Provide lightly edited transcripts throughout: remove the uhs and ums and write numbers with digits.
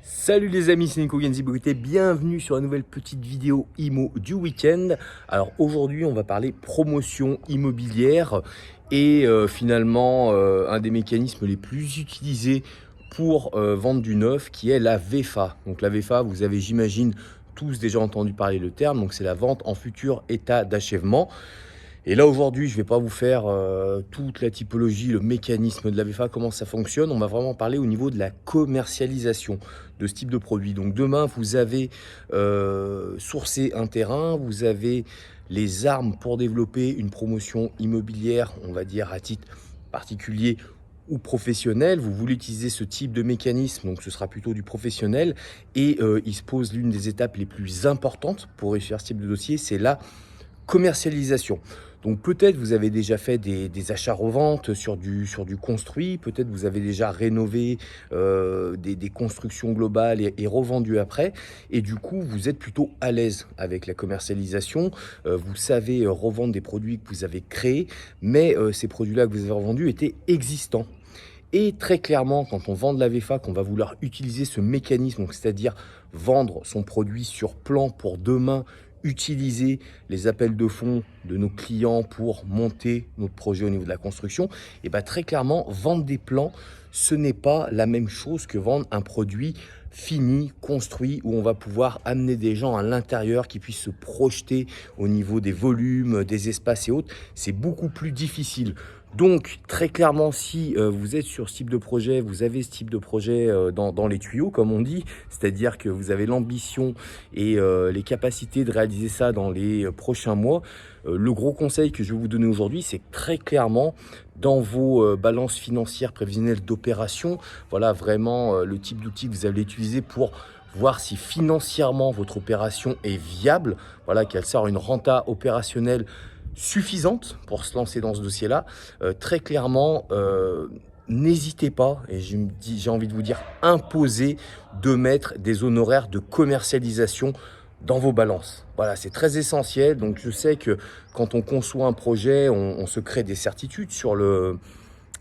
Salut les amis, c'est Nico Genzibrité, bienvenue sur une nouvelle petite vidéo IMO du week-end. Alors aujourd'hui on va parler promotion immobilière et finalement un des mécanismes les plus utilisés pour vendre du neuf qui est la VFA. Donc la VFA, vous avez j'imagine tous déjà entendu parler le terme, donc c'est la vente en futur état d'achèvement. Et là aujourd'hui, je ne vais pas vous faire toute la typologie, le mécanisme de la VFA, comment ça fonctionne. On va vraiment parler au niveau de la commercialisation de ce type de produit. Donc demain, vous avez sourcé un terrain, vous avez les armes pour développer une promotion immobilière, on va dire à titre particulier ou professionnel. Vous voulez utiliser ce type de mécanisme, donc ce sera plutôt du professionnel. Et il se pose l'une des étapes les plus importantes pour réussir ce type de dossier, c'est la commercialisation. Donc peut-être vous avez déjà fait des achats-reventes sur du construit, peut-être vous avez déjà rénové des constructions globales et revendu après, et du coup vous êtes plutôt à l'aise avec la commercialisation, vous savez revendre des produits que vous avez créés, mais ces produits-là que vous avez revendus étaient existants. Et très clairement, quand on vend de la VFA, qu'on va vouloir utiliser ce mécanisme, c'est-à-dire vendre son produit sur plan pour demain utiliser les appels de fonds de nos clients pour monter notre projet au niveau de la construction, et bien très clairement, vendre des plans, ce n'est pas la même chose que vendre un produit fini, construit, où on va pouvoir amener des gens à l'intérieur qui puissent se projeter au niveau des volumes, des espaces et autres. C'est beaucoup plus difficile. Donc très clairement, si vous êtes sur ce type de projet, vous avez ce type de projet dans les tuyaux, comme on dit, c'est-à-dire que vous avez l'ambition et les capacités de réaliser ça dans les prochains mois, le gros conseil que je vais vous donner aujourd'hui, c'est très clairement dans vos balances financières prévisionnelles d'opération, voilà vraiment le type d'outil que vous allez utiliser pour voir si financièrement votre opération est viable, voilà, qu'elle sort une renta opérationnelle suffisante pour se lancer dans ce dossier-là. Très clairement, n'hésitez pas, et j'ai envie de vous dire, imposez de mettre des honoraires de commercialisation dans vos balances. Voilà, c'est très essentiel. Donc je sais que quand on conçoit un projet, on se crée des certitudes sur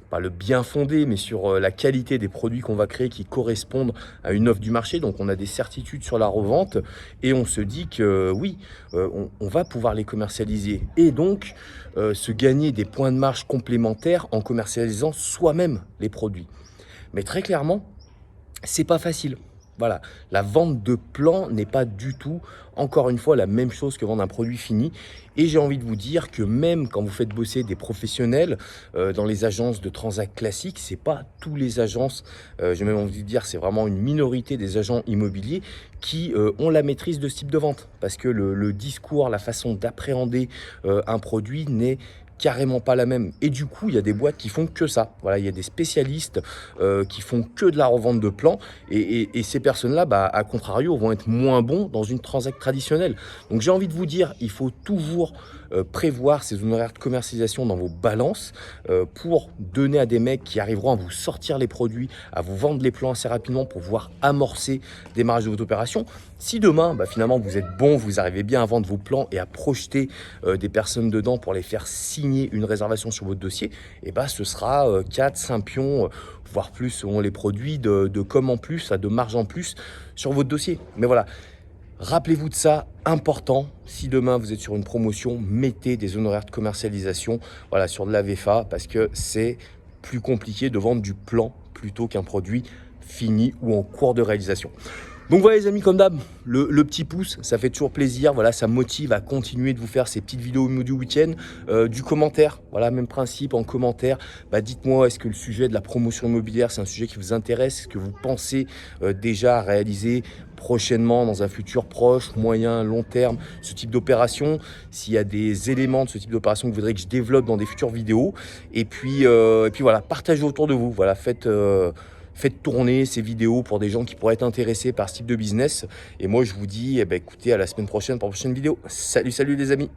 pas le bien fondé, mais sur la qualité des produits qu'on va créer qui correspondent à une offre du marché. Donc on a des certitudes sur la revente et on se dit que oui, on va pouvoir les commercialiser et donc se gagner des points de marge complémentaires en commercialisant soi-même les produits. Mais très clairement, c'est pas facile. Voilà, la vente de plans n'est pas du tout, encore une fois, la même chose que vendre un produit fini. Et j'ai envie de vous dire que même quand vous faites bosser des professionnels dans les agences de transact classiques, c'est pas tous les agences, j'ai même envie de dire, c'est vraiment une minorité des agents immobiliers qui ont la maîtrise de ce type de vente. Parce que le discours, la façon d'appréhender un produit n'est carrément pas la même. Et du coup, il y a des boîtes qui font que ça. Voilà, il y a des spécialistes qui font que de la revente de plans. Et ces personnes-là, bah, à contrario, vont être moins bons dans une transact traditionnelle. Donc j'ai envie de vous dire, il faut toujours prévoir ces honoraires de commercialisation dans vos balances pour donner à des mecs qui arriveront à vous sortir les produits, à vous vendre les plans assez rapidement pour pouvoir amorcer le démarrage de votre opération. Si demain, bah, finalement, vous êtes bon, vous arrivez bien à vendre vos plans et à projeter des personnes dedans pour les faire signer une réservation sur votre dossier, et bah, ce sera 4, 5 pions, voire plus selon les produits, de com en plus, de marge en plus sur votre dossier. Mais voilà, rappelez-vous de ça, important, si demain vous êtes sur une promotion, mettez des honoraires de commercialisation voilà, sur de la VFA parce que c'est plus compliqué de vendre du plan plutôt qu'un produit fini ou en cours de réalisation. Donc voilà les amis, comme d'hab, le petit pouce, ça fait toujours plaisir, voilà, ça motive à continuer de vous faire ces petites vidéos du week-end, du commentaire, voilà, même principe en commentaire, bah, dites-moi, est-ce que le sujet de la promotion immobilière, c'est un sujet qui vous intéresse, est-ce que vous pensez déjà réaliser prochainement, dans un futur proche, moyen, long terme, ce type d'opération, s'il y a des éléments de ce type d'opération que vous voudrez que je développe dans des futures vidéos, et puis voilà, partagez autour de vous, voilà, faites tourner ces vidéos pour des gens qui pourraient être intéressés par ce type de business. Et moi, je vous dis, eh ben, écoutez, à la semaine prochaine pour la prochaine vidéo. Salut, salut les amis!